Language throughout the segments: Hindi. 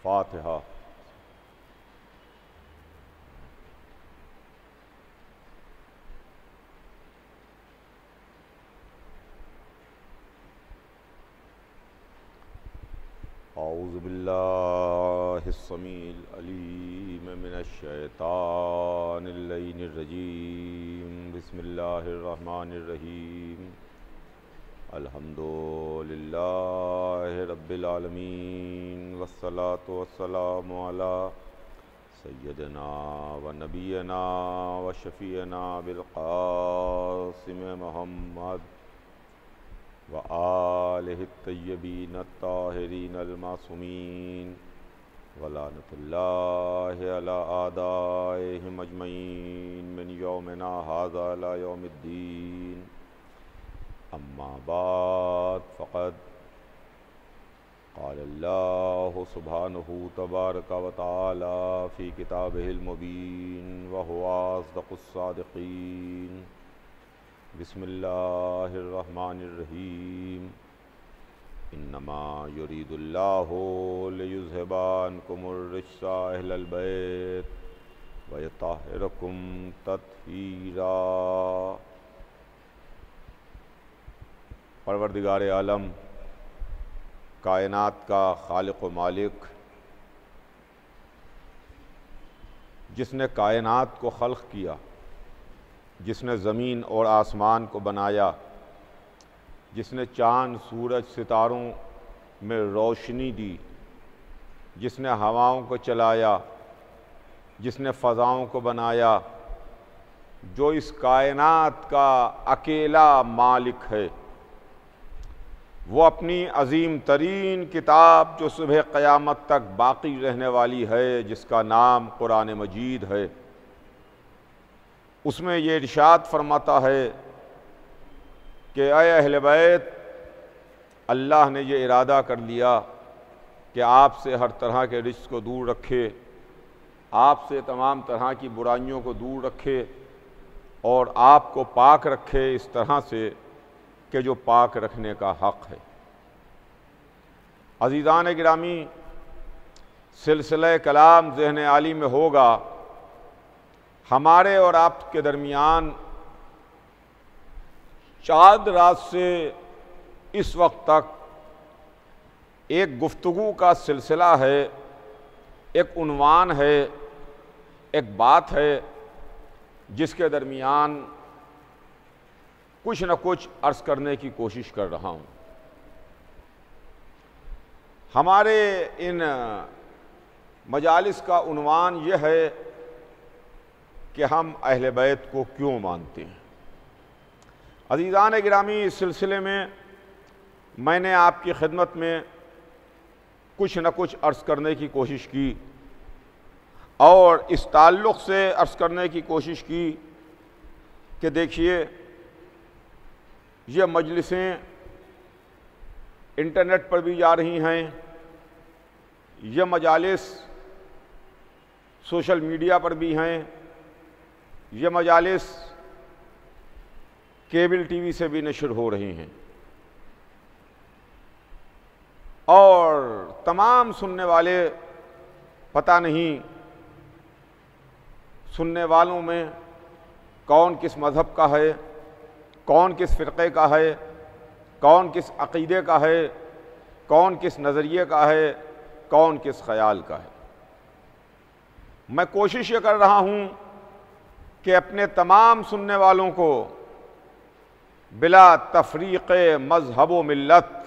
फातिहा। औज़ु बिल्लाहिस्समील अलीम मिनश्शैतानिर रजीम। बिस्मिल्लाहिर्रहमानिर्रहीम। अल्हम्दुलिल्लाहि रब्बिल आलमीन वस्सलातु वस्सलामु अला सय्यदिना व नबियना व शफ़ीना बिल क़ासिम मुहम्मद व आलिहि तय्यबीन ताहिरीन अल मासूमीन व लानतुल्लाहि अला आदाइहिम अजमईन मिन यौमिना हाज़ा इला यौमिद्दीन। अम्मा बाद फ़क़द क़ाल अल्लाहु सुब्हानहु तबारक व तआला फ़ी किताबिहिल मुबीन व हुवा अस्दक़ुस सादिक़ीन। बिस्मिल्लाहिर्रहमानिर्रहीम। इन्नमा युरीदुल्लाहु लियुज़हिबा अन्कुमुर रिज्सा अहलल बैत व यतहिरकुम तत्हीरा। परवरदिगार आलम, कायनात का खालिक व मालिक, जिसने कायनात को खल्क़ किया, जिसने ज़मीन और आसमान को बनाया, जिसने चाँद सूरज सितारों में रोशनी दी, जिसने हवाओं को चलाया, जिसने फ़ज़ाओं को बनाया, जो इस कायनात का अकेला मालिक है, वो अपनी अज़ीम तरीन किताब जो सुबह क़यामत तक बाक़ी रहने वाली है, जिसका नाम कुरान मजीद है, उसमें ये इरशाद फरमाता है कि ऐ अहले बैत, अल्लाह ने ये इरादा कर लिया कि आपसे हर तरह के रिज़्क़ को दूर रखे, आपसे तमाम तरह की बुराइयों को दूर रखे और आपको पाक रखे इस तरह से कि जो पाक रखने का हक़ है। अज़ीज़ान गिरामी, सिलसिला कलाम ज़हन आली में होगा। हमारे और आपके दरमियान चाँद रात से इस वक्त तक एक गुफ्तगू का सिलसिला है, एक उन्वान है, एक बात है, जिसके दरमियान कुछ न कुछ अर्ज़ करने की कोशिश कर रहा हूँ। हमारे इन मजालिस का उन्वान यह है कि हम अहले बैत को क्यों मानते हैं। अज़ीज़ान गिरामी, इस सिलसिले में मैंने आपकी खिदमत में कुछ न कुछ अर्ज़ करने की कोशिश की और इस ताल्लुक़ से अर्ज़ करने की कोशिश की कि देखिए, ये मजलिसें इंटरनेट पर भी जा रही हैं, ये मजालिस सोशल मीडिया पर भी हैं, ये मजालिस केबल टीवी से भी नशर हो रही हैं और तमाम सुनने वाले, पता नहीं सुनने वालों में कौन किस मज़हब का है, कौन किस फ़िरक़े का है, कौन किस अक़ीदे का है, कौन किस नज़रिए का है, कौन किस ख़याल का है। मैं कोशिश ये कर रहा हूँ कि अपने तमाम सुनने वालों को बिला तफ़रीक़ मज़हब व मिल्लत,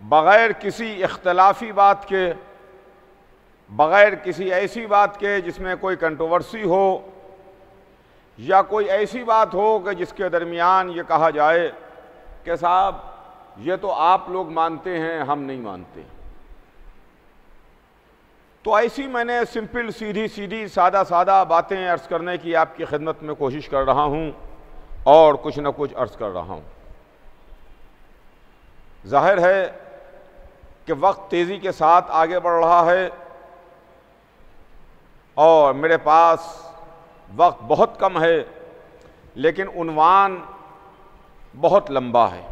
बग़ैर किसी इख्तलाफी बात के, बग़ैर किसी ऐसी बात के जिसमें कोई कंट्रोवर्सी हो या कोई ऐसी बात हो कि जिसके दरमियान ये कहा जाए कि साहब ये तो आप लोग मानते हैं, हम नहीं मानते। तो ऐसी मैंने सिंपल सीधी सीधी सादा सादा बातें अर्ज़ करने की आपकी खिदमत में कोशिश कर रहा हूँ और कुछ न कुछ अर्ज़ कर रहा हूँ। ज़ाहिर है कि वक्त तेज़ी के साथ आगे बढ़ रहा है और मेरे पास वक्त बहुत कम है, लेकिन उन्वान बहुत लंबा है,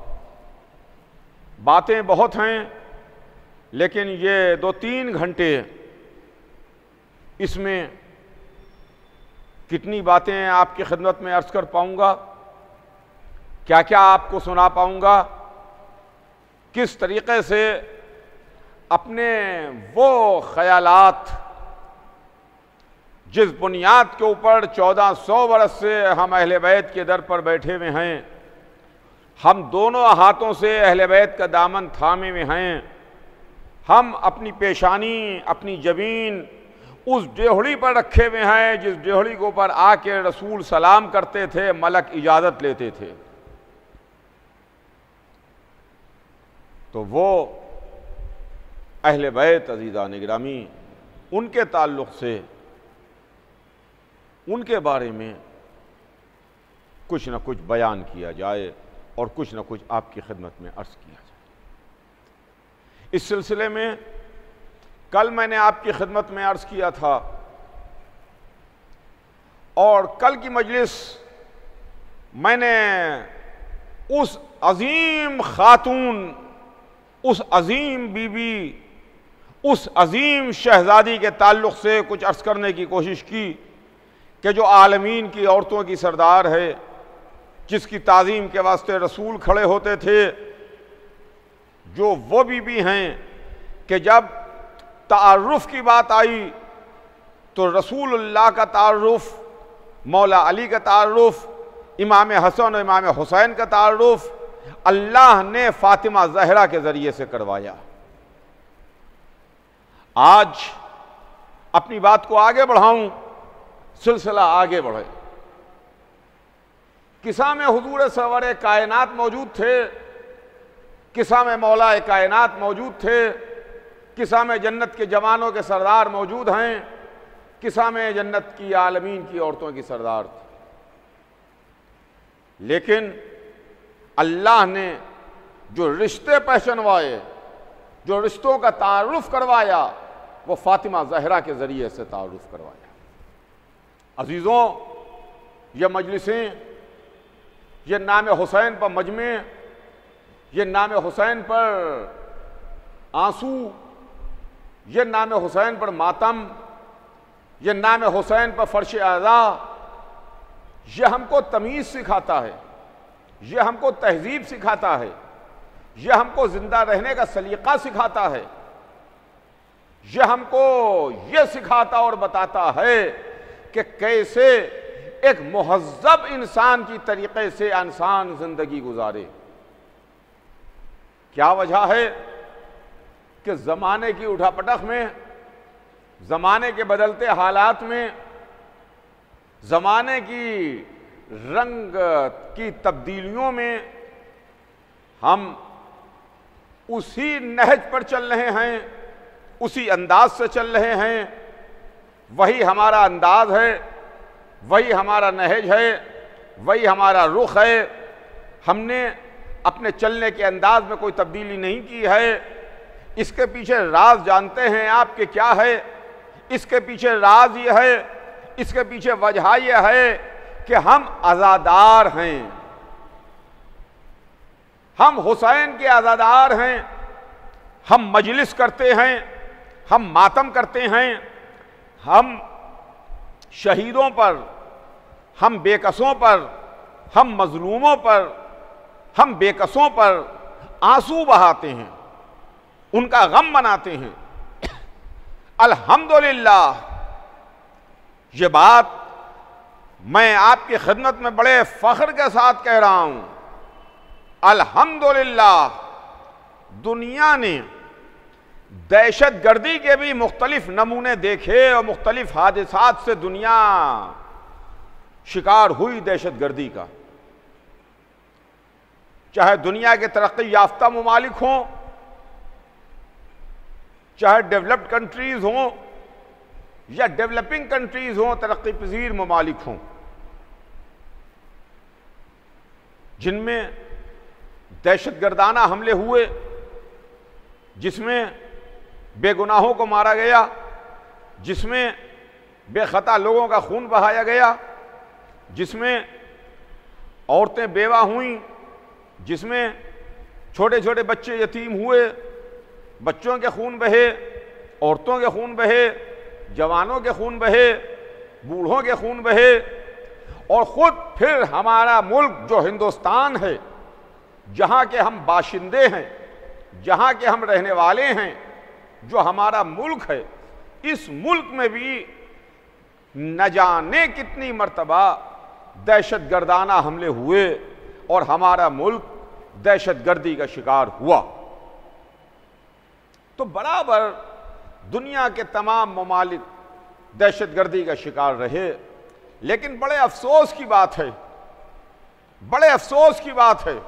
बातें बहुत हैं, लेकिन ये 2-3 घंटे इसमें कितनी बातें आपकी खिदमत में अर्ज कर पाऊंगा, क्या क्या आपको सुना पाऊंगा, किस तरीके से अपने वो ख्यालात जिस बुनियाद के ऊपर 1400 बरस से हम अहले बैत के दर पर बैठे हुए हैं, हम दोनों हाथों से अहले बैत का दामन थामे हुए हैं, हम अपनी पेशानी, अपनी जबीन उस डेहड़ी पर रखे हुए हैं जिस डेहड़ी के ऊपर आके रसूल सलाम करते थे, मलक इजाज़त लेते थे। तो वो अहले बैत अज़ीज़ान गिरामी, उनके ताल्लुक़ से, उनके बारे में कुछ न कुछ बयान किया जाए और कुछ न कुछ आपकी खिदमत में अर्ज़ किया जाए। इस सिलसिले में कल मैंने आपकी खिदमत में अर्ज़ किया था और कल की मजलिस मैंने उस अजीम खातून, उस अजीम बीबी, उस अजीम शहजादी के ताल्लुक़ से कुछ अर्ज़ करने की कोशिश की कि जो आलमीन की औरतों की सरदार है, जिसकी ताज़ीम के वास्ते रसूल खड़े होते थे, जो वो बीबी हैं कि जब तारुफ़ की बात आई तो रसूलुल्लाह का तारुफ़, मौला अली का तारुफ़, इमाम हसन और इमाम हुसैन का तारुफ़ अल्लाह ने फ़ातिमा ज़हरा के ज़रिए से करवाया। आज अपनी बात को आगे बढ़ाऊं, सिलसिला आगे बढ़े। किस्सा में हुजूर सरवर कायनात मौजूद थे, किस्सा में मौला कायनात मौजूद थे, किस्सा में जन्नत के जवानों के सरदार मौजूद हैं, किस्सा में जन्नत की आलमीन की औरतों की सरदार थी। लेकिन अल्लाह ने जो रिश्ते पहचानवाए, जो रिश्तों का तारुफ करवाया, वो फातिमा ज़हरा के ज़रिए से तारुफ करवाया। अजीज़ों, ये मजलिसें, ये नाम हुसैन पर मजमे, ये नाम हुसैन पर आंसू, ये नाम हुसैन पर मातम, ये नाम हुसैन पर फर्श आज़ा, ये हमको तमीज़ सिखाता है, ये हमको तहजीब सिखाता है, ये हमको ज़िंदा रहने का सलीक़ा सिखाता है, ये हमको ये सिखाता और बताता है कि कैसे एक मुहज़्ज़ब इंसान की तरीक़े से इंसान ज़िंदगी गुजारे। क्या वजह है कि ज़माने की उठापटक में, ज़माने के बदलते हालात में, ज़माने की रंग की तब्दीलियों में हम उसी नहज पर चल रहे हैं, उसी अंदाज से चल रहे हैं। वही हमारा अंदाज है, वही हमारा नहज है, वही हमारा रुख है। हमने अपने चलने के अंदाज में कोई तब्दीली नहीं की है। इसके पीछे राज जानते हैं आप कि क्या है? इसके पीछे राज ये है, इसके पीछे वजह यह है कि हम आज़ादार हैं, हम हुसैन के आज़ादार हैं। हम मजलिस करते हैं, हम मातम करते हैं, हम शहीदों पर, हम बेकसों पर, हम मजलूमों पर, हम बेकसों पर आंसू बहाते हैं, उनका गम मनाते हैं। अल्हम्दुलिल्लाह, ये बात मैं आपकी खिदमत में बड़े फ़ख्र के साथ कह रहा हूं। अल्हम्दुलिल्लाह, दुनिया ने दहशत गर्दी के भी मुख्तलिफ नमूने देखे और मुख्तलिफ हादिसात से दुनिया शिकार हुई दहशत गर्दी का। चाहे दुनिया के तरक्की याफ्ता ममालिक हों, चाहे डेवलप्ड कंट्रीज हों या डेवलपिंग कंट्रीज हों, तरक्की पजीर ममालिक हों, जिनमें दहशत गर्दाना हमले हुए, जिसमें बेगुनाहों को मारा गया, जिसमें बेखता लोगों का खून बहाया गया, जिसमें औरतें बेवा हुईं, जिसमें छोटे छोटे बच्चे यतीम हुए, बच्चों के खून बहे, औरतों के खून बहे, जवानों के खून बहे, बूढ़ों के खून बहे, और खुद फिर हमारा मुल्क जो हिंदुस्तान है, जहाँ के हम बाशिंदे हैं, जहाँ के हम रहने वाले हैं, जो हमारा मुल्क है, इस मुल्क में भी न जाने कितनी मर्तबा दहशतगर्दाना हमले हुए और हमारा मुल्क दहशतगर्दी का शिकार हुआ। तो बराबर दुनिया के तमाम ममालिक दहशतगर्दी का शिकार रहे, लेकिन बड़े अफसोस की बात है, बड़े अफसोस की बात है,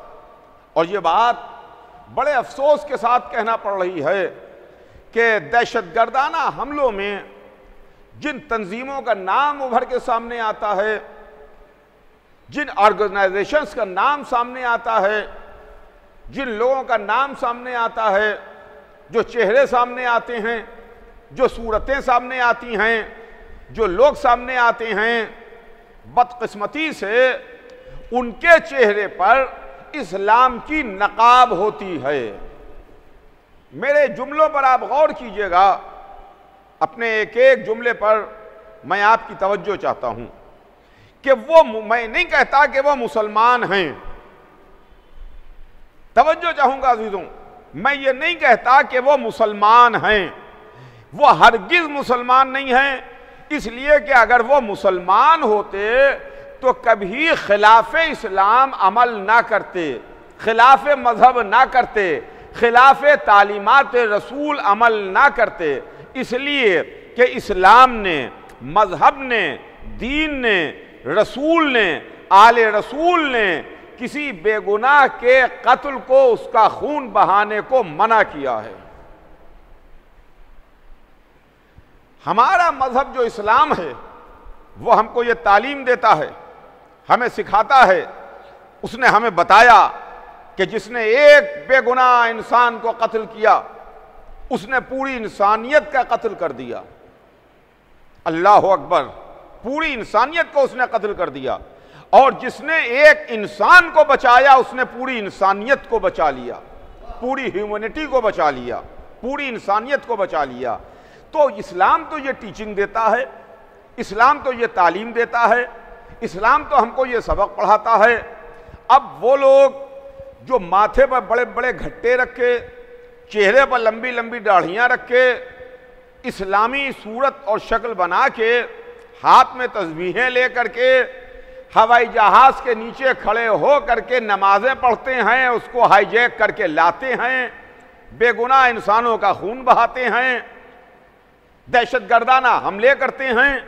और ये बात बड़े अफसोस के साथ कहना पड़ रही है कि दहशतगर्दाना हमलों में जिन तंजीमों का नाम उभर के सामने आता है, जिन ऑर्गेनाइजेशंस का नाम सामने आता है, जिन लोगों का नाम सामने आता है, जो चेहरे सामने आते हैं, जो सूरतें सामने आती हैं, जो लोग सामने आते हैं, बदकिस्मती से उनके चेहरे पर इस्लाम की नकाब होती है। मेरे जुमलों पर आप गौर कीजिएगा, अपने एक एक जुमले पर मैं आपकी तवज्जो चाहता हूं कि वो, मैं नहीं कहता कि वो मुसलमान हैं, तवज्जो चाहूंगा अजीजों, मैं ये नहीं कहता कि वो मुसलमान हैं, वो हरगिज मुसलमान नहीं हैं, इसलिए कि अगर वो मुसलमान होते तो कभी खिलाफे इस्लाम अमल ना करते, खिलाफे मजहब ना करते, खिलाफे तालीमात रसूल अमल ना करते, इसलिए कि इस्लाम ने, मजहब ने, दीन ने, रसूल ने, आले रसूल ने किसी बेगुनाह के कत्ल को, उसका खून बहाने को मना किया है। हमारा मजहब जो इस्लाम है वो हमको ये तालीम देता है, हमें सिखाता है, उसने हमें बताया कि जिसने एक बेगुनाह इंसान को कत्ल किया उसने पूरी इंसानियत का कत्ल कर दिया। अल्लाह अकबर, पूरी इंसानियत को उसने कत्ल कर दिया, और जिसने एक इंसान को बचाया उसने पूरी इंसानियत को बचा लिया, पूरी ह्यूमैनिटी को बचा लिया, पूरी इंसानियत को बचा लिया। तो इस्लाम तो ये टीचिंग देता है, इस्लाम तो ये तालीम देता है, इस्लाम तो हमको ये सबक पढ़ाता है। अब वो लोग जो माथे पर बड़े बड़े घट्टे रखे, चेहरे पर लंबी लंबी दाढ़ियां रखे, इस्लामी सूरत और शक्ल बना के, हाथ में तस्बीहें ले करके, हवाई जहाज के नीचे खड़े हो करके नमाजें पढ़ते हैं, उसको हाईजैक करके लाते हैं, बेगुनाह इंसानों का खून बहाते हैं, दहशतगर्दाना हमले करते हैं,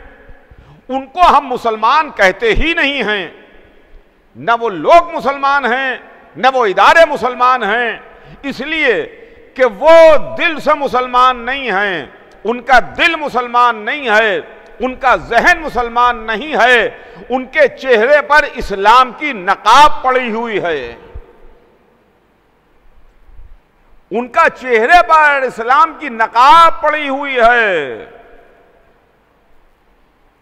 उनको हम मुसलमान कहते ही नहीं हैं। न वो लोग मुसलमान हैं, न वो इदारे मुसलमान हैं, इसलिए कि वो दिल से मुसलमान नहीं हैं, उनका दिल मुसलमान नहीं है, उनका जहन मुसलमान नहीं है, उनके चेहरे पर इस्लाम की नकाब पड़ी हुई है, उनका चेहरे पर इस्लाम की नकाब पड़ी हुई है।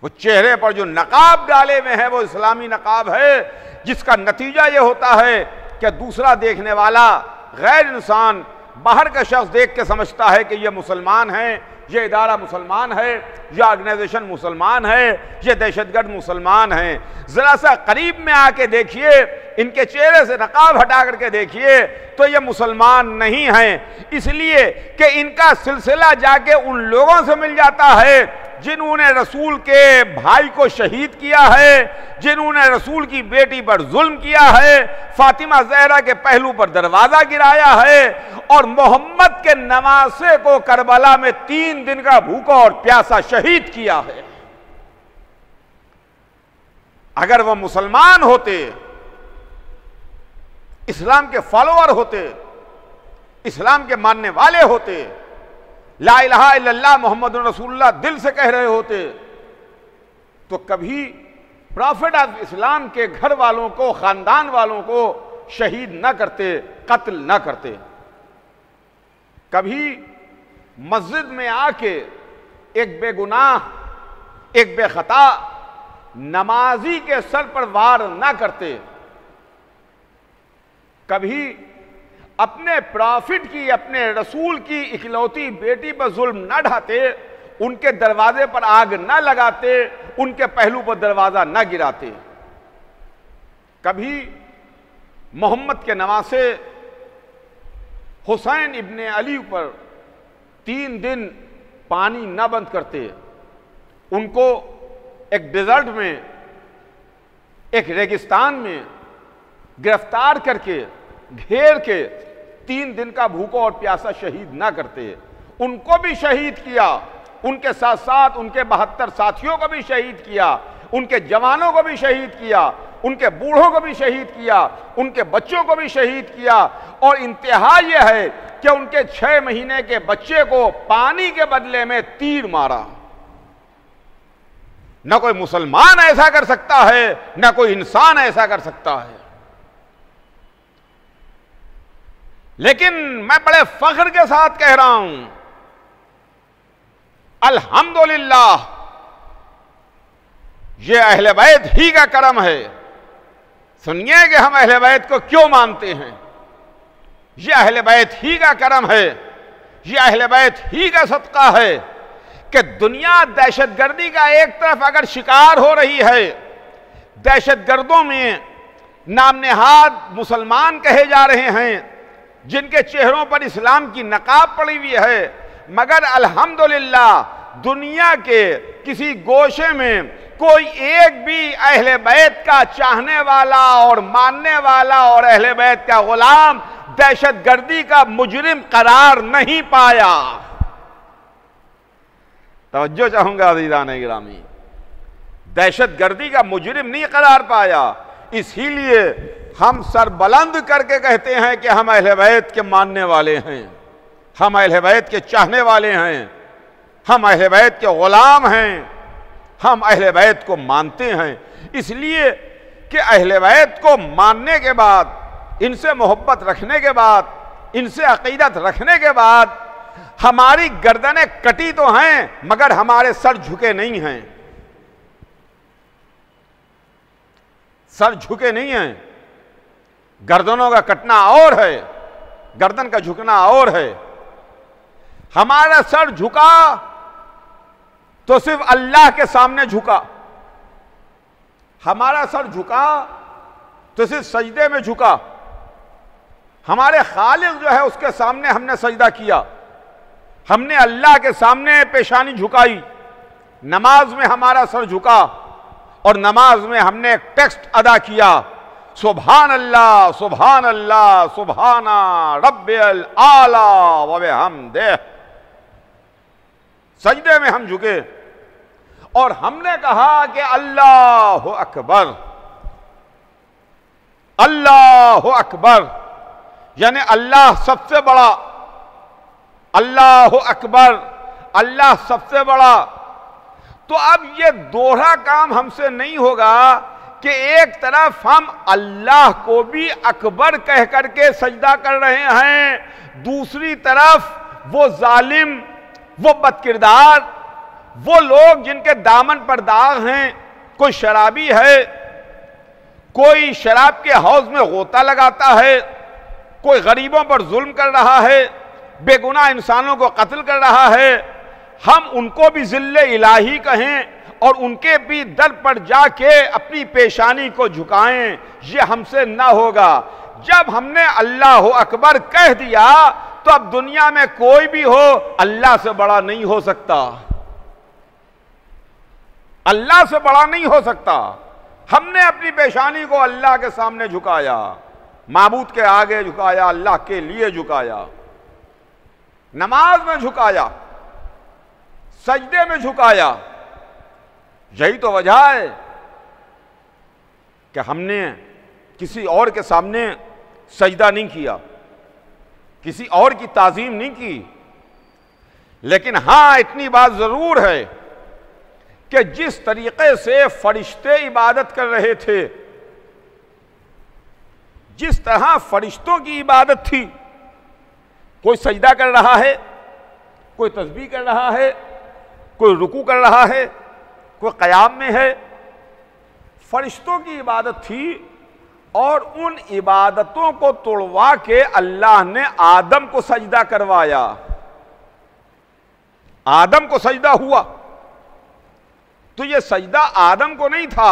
वो चेहरे पर जो नकाब डाले हुए हैं वो इस्लामी नकाब है, जिसका नतीजा ये होता है कि दूसरा देखने वाला गैर इंसान, बाहर का शख्स देख के समझता है कि ये मुसलमान है, ये इदारा मुसलमान है, ये ऑर्गेनाइजेशन मुसलमान है, ये दहशतगर्द मुसलमान है। जरा सा करीब में आके देखिए, इनके चेहरे से नकाब हटा करके देखिए तो ये मुसलमान नहीं हैं, इसलिए कि इनका सिलसिला जाके उन लोगों से मिल जाता है जिन्होंने रसूल के भाई को शहीद किया है, जिन्होंने रसूल की बेटी पर जुल्म किया है, फातिमा ज़हरा के पहलू पर दरवाजा गिराया है, और मोहम्मद के नवासे को करबला में 3 दिन का भूखा और प्यासा शहीद किया है। अगर वो मुसलमान होते, इस्लाम के फॉलोअर होते, इस्लाम के मानने वाले होते, ला इलाहा इल्लल्लाह मोहम्मदुर रसूलुल्लाह दिल से कह रहे होते, तो कभी प्रॉफिट ऑफ इस्लाम के घर वालों को, खानदान वालों को शहीद न करते, कत्ल न करते। कभी मस्जिद में आके एक बेगुनाह, एक बेखता नमाजी के सर पर वार न करते। कभी अपने प्रॉफिट की, अपने रसूल की इकलौती बेटी पर जुल्म न ढाते, उनके दरवाजे पर आग न लगाते, उनके पहलू पर दरवाजा न गिराते। कभी मोहम्मद के नवासे हुसैन इब्ने अली पर 3 दिन पानी न बंद करते, उनको एक डेजर्ट में, एक रेगिस्तान में गिरफ्तार करके, घेर के 3 दिन का भूखा और प्यासा शहीद ना करते। उनको भी शहीद किया, उनके साथ साथ उनके 72 साथियों को भी शहीद किया, उनके जवानों को भी शहीद किया, उनके बूढ़ों को भी शहीद किया, उनके बच्चों को भी शहीद किया। और इंतहा यह है कि उनके 6 महीने के बच्चे को पानी के बदले में तीर मारा। न कोई मुसलमान ऐसा कर सकता है, न कोई इंसान ऐसा कर सकता है। लेकिन मैं बड़े फख्र के साथ कह रहा हूं, अल्हम्दुलिल्लाह, ये अहले बैत ही का करम है। सुनिए कि हम अहले बैत को क्यों मानते हैं। ये अहले बैत ही का करम है, ये अहले बैत ही का सदका है कि दुनिया दहशतगर्दी का एक तरफ अगर शिकार हो रही है, दहशतगर्दों में नाम नेहाद मुसलमान कहे जा रहे हैं जिनके चेहरों पर इस्लाम की नकाब पड़ी हुई है, मगर अल्हम्दुलिल्लाह दुनिया के किसी गोशे में कोई एक भी अहले बैत का चाहने वाला और मानने वाला और अहले बैत का गुलाम दहशतगर्दी का मुजरिम करार नहीं पाया। तवज्जो चाहूंगा अज़ीज़ान गिरामी, दहशतगर्दी का मुजरिम नहीं करार पाया। इसीलिए हम सर बुलंद करके कहते हैं कि हम अहले बैत के मानने वाले हैं, हम अहले बैत के चाहने वाले हैं, हम अहले बैत के गुलाम हैं, हम अहले बैत को मानते हैं। इसलिए कि अहले बैत को मानने के बाद, इनसे मोहब्बत रखने के बाद, इनसे अकीदत रखने के बाद हमारी गर्दनें कटी तो हैं मगर हमारे सर झुके नहीं हैं, सर झुके नहीं हैं। गर्दनों का कटना और है, गर्दन का झुकना और है। हमारा सर झुका तो सिर्फ अल्लाह के सामने झुका, हमारा सर झुका तो सिर्फ सजदे में झुका। हमारे खालिक जो है उसके सामने हमने सजदा किया, हमने अल्लाह के सामने पेशानी झुकाई। नमाज में हमारा सर झुका और नमाज में हमने एक टेक्स्ट अदा किया, सुभान अल्लाह सुभान अल्लाह सुभाना रब्बिल आला व बिहम्दिह। सजदे में हम झुके और हमने कहा कि अल्लाहु अकबर, अल्लाहु अकबर, यानी अल्लाह सबसे बड़ा, अल्लाहु अकबर, अल्लाह सबसे बड़ा। तो अब ये दोहरा काम हमसे नहीं होगा कि एक तरफ हम अल्लाह को भी अकबर कह करके सजदा कर रहे हैं, दूसरी तरफ वो जालिम, वो बदकिरदार, वो लोग जिनके दामन पर दाग हैं, कोई शराबी है, कोई शराब के हौज में गोता लगाता है, कोई गरीबों पर जुल्म कर रहा है, बेगुनाह इंसानों को कत्ल कर रहा है, हम उनको भी जिल्ले इलाही कहें और उनके भी दर पर जाके अपनी पेशानी को झुकाएं, ये हमसे ना होगा। जब हमने अल्लाह अकबर कह दिया तो अब दुनिया में कोई भी हो अल्लाह से बड़ा नहीं हो सकता, अल्लाह से बड़ा नहीं हो सकता। हमने अपनी पेशानी को अल्लाह के सामने झुकाया, माबूद के आगे झुकाया, अल्लाह के लिए झुकाया, नमाज में झुकाया, सजदे में झुकाया। यही तो वजह है कि हमने किसी और के सामने सजदा नहीं किया, किसी और की ताजीम नहीं की। लेकिन हां, इतनी बात जरूर है कि जिस तरीके से फरिश्ते इबादत कर रहे थे, जिस तरह फरिश्तों की इबादत थी, कोई सजदा कर रहा है, कोई तस्बीह कर रहा है, कोई रुकू कर रहा है, कोई क़याम में है, फरिश्तों की इबादत थी और उन इबादतों को तोड़वा के अल्लाह ने आदम को सजदा करवाया। आदम को सजदा हुआ तो ये सजदा आदम को नहीं था,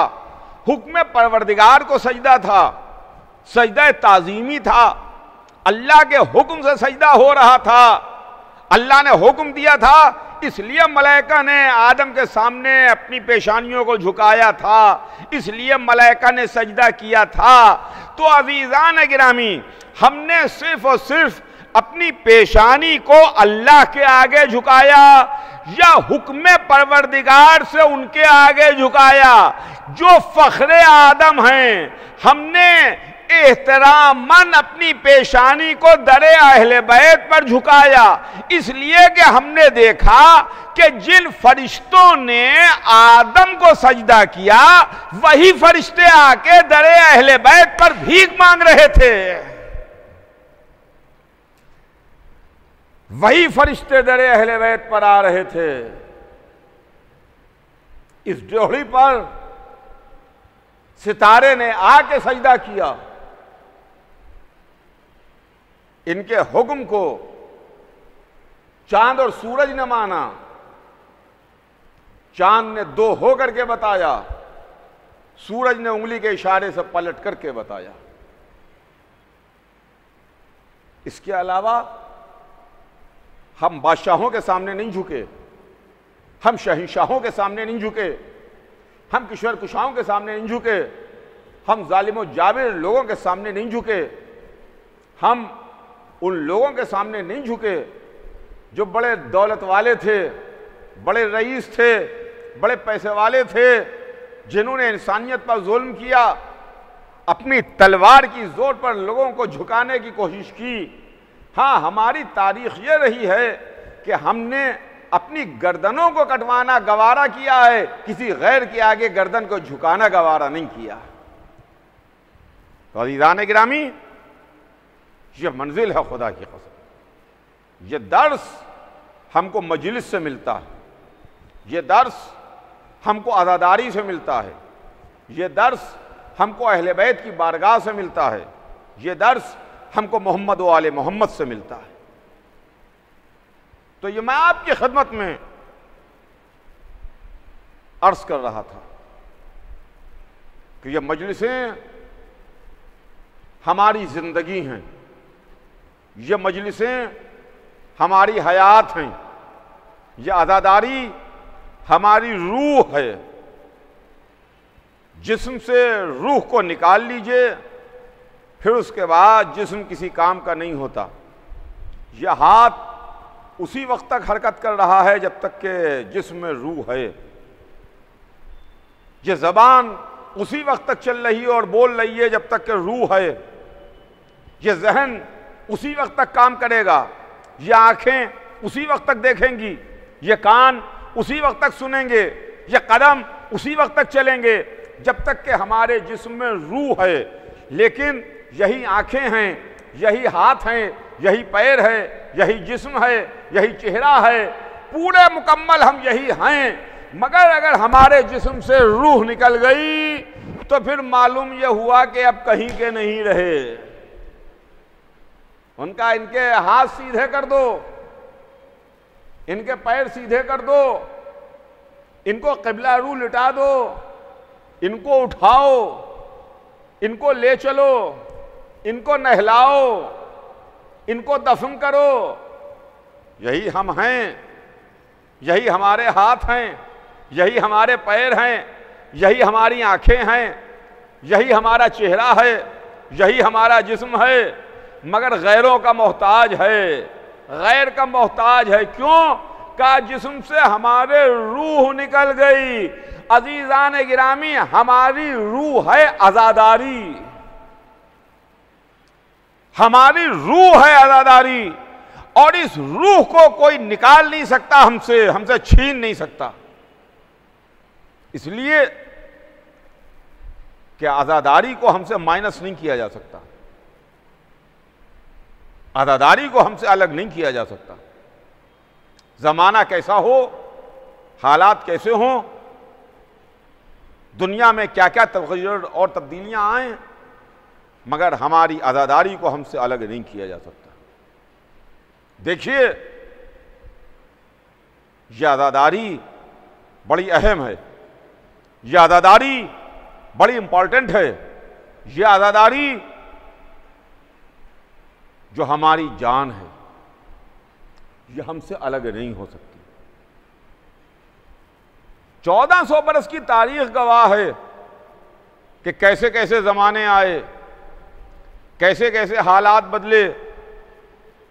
हुक्म परवरदिगार को सजदा था, सजदा ताजीमी था। अल्लाह के हुक्म से सजदा हो रहा था, अल्लाह ने हुक्म दिया था, इसलिए मलाइका ने आदम के सामने अपनी पेशानियों को झुकाया था, इसलिए मलाइका ने सजदा किया था। तो अज़ीज़ान गिरामी, हमने सिर्फ और सिर्फ अपनी पेशानी को अल्लाह के आगे झुकाया या हुक्म परवरदिगार से उनके आगे झुकाया? जो फख्रे आदम हैं, हमने एहतरामन अपनी पेशानी को दरे अहले बैत पर झुकाया, इसलिए कि हमने देखा कि जिन फरिश्तों ने आदम को सजदा किया वही फरिश्ते आके दरे अहले बैत पर भीख मांग रहे थे। वही फरिश्ते दरे अहले बैत पर आ रहे थे। इस ड्योढ़ी पर सितारे ने आके सजदा किया। इनके हुक्म को चांद और सूरज ने माना, चांद ने दो हो करके बताया, सूरज ने उंगली के इशारे से पलट करके बताया। इसके अलावा हम बादशाहों के सामने नहीं झुके, हम शहंशाहों के सामने नहीं झुके, हम किशोर कुशाओं के सामने नहीं झुके, हम जालिम और जाबिर लोगों के सामने नहीं झुके, हम उन लोगों के सामने नहीं झुके जो बड़े दौलत वाले थे, बड़े रईस थे, बड़े पैसे वाले थे, जिन्होंने इंसानियत पर जुल्म किया, अपनी तलवार की जोर पर लोगों को झुकाने की कोशिश की। हाँ, हमारी तारीख ये रही है कि हमने अपनी गर्दनों को कटवाना गवारा किया है, किसी गैर के आगे गर्दन को झुकाना गवारा नहीं किया। तो अज़ीज़ान गिरामी, ये मंजिल है खुदा की कसम। ये दर्स हमको मजलिस से मिलता है, ये दर्स हमको अज़ादारी से मिलता है, ये दर्स हमको अहले बैत की बारगाह से मिलता है, ये दर्स हमको मोहम्मद व आले मोहम्मद से मिलता है। तो ये मैं आपकी खिदमत में अर्ज कर रहा था कि ये मजलिसें हमारी जिंदगी हैं, ये मजलिसें हमारी हयात हैं, ये आज़ादारी हमारी रूह है। जिस्म से रूह को निकाल लीजिए, फिर उसके बाद जिस्म किसी काम का नहीं होता। यह हाथ उसी वक्त तक हरकत कर रहा है जब तक के जिस्म में रूह है। यह ज़बान उसी वक्त तक चल रही है और बोल रही है जब तक के रूह है। यह ज़हन उसी वक्त तक काम करेगा, ये आंखें उसी वक्त तक देखेंगी, ये कान उसी वक्त तक सुनेंगे, ये कदम उसी वक्त तक चलेंगे जब तक कि हमारे जिस्म में रूह है। लेकिन यही आंखें हैं, यही हाथ हैं, यही पैर है, यही जिस्म है, यही चेहरा है, पूरे मुकम्मल हम यही हैं। मगर अगर हमारे जिस्म से रूह निकल गई तो फिर मालूम यह हुआ कि अब कहीं के नहीं रहे। उनका इनके हाथ सीधे कर दो, इनके पैर सीधे कर दो, इनको क़िबला रू लिटा दो, इनको उठाओ, इनको ले चलो, इनको नहलाओ, इनको दफन करो। यही हम हैं, यही हमारे हाथ हैं, यही हमारे पैर हैं, यही हमारी आंखें हैं, यही हमारा चेहरा है, यही हमारा जिस्म है। मगर गैरों का मोहताज है, गैर का मोहताज है। क्यों? का जिस्म से हमारे रूह निकल गई। अजीजान गिरामी, हमारी रूह है आज़ादारी, हमारी रूह है आज़ादारी, और इस रूह को कोई निकाल नहीं सकता हमसे छीन नहीं सकता। इसलिए कि आज़ादारी को हमसे माइनस नहीं किया जा सकता, आज़ादारी को हमसे अलग नहीं किया जा सकता। ज़माना कैसा हो, हालात कैसे हों, दुनिया में क्या क्या तग़य्युर और तब्दीलियां आएँ, मगर हमारी अज़ादारी को हमसे अलग नहीं किया जा सकता। देखिए, यह अज़ादारी बड़ी अहम है, यह अज़ादारी बड़ी इंपॉर्टेंट है, यह अज़ादारी जो हमारी जान है, यह हमसे अलग नहीं हो सकती। 1400 बरस की तारीख गवाह है कि कैसे कैसे ज़माने आए, कैसे कैसे हालात बदले,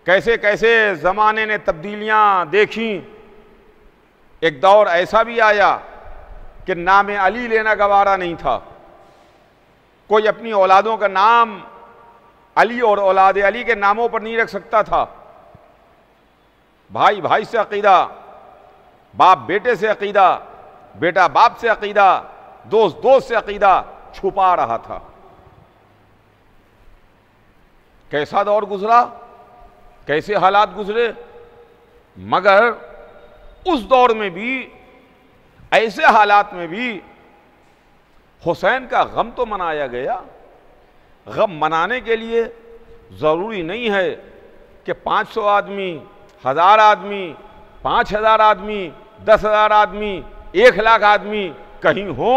कैसे कैसे ज़माने ने तब्दीलियां देखी। एक दौर ऐसा भी आया कि नाम अली लेना गवारा नहीं था, कोई अपनी औलादों का नाम अली और औलाद अली के नामों पर नहीं रख सकता था। भाई भाई से अकीदा, बाप बेटे से अकीदा, बेटा बाप से अकीदा, दोस्त दोस्त से अकीदा छुपा रहा था। कैसा दौर गुजरा, कैसे हालात गुजरे, मगर उस दौर में भी, ऐसे हालात में भी हुसैन का गम तो मनाया गया। गम मनाने के लिए ज़रूरी नहीं है कि 500 आदमी, 1000 आदमी, 5000 आदमी, 10,000 आदमी, 1,00,000 आदमी कहीं हो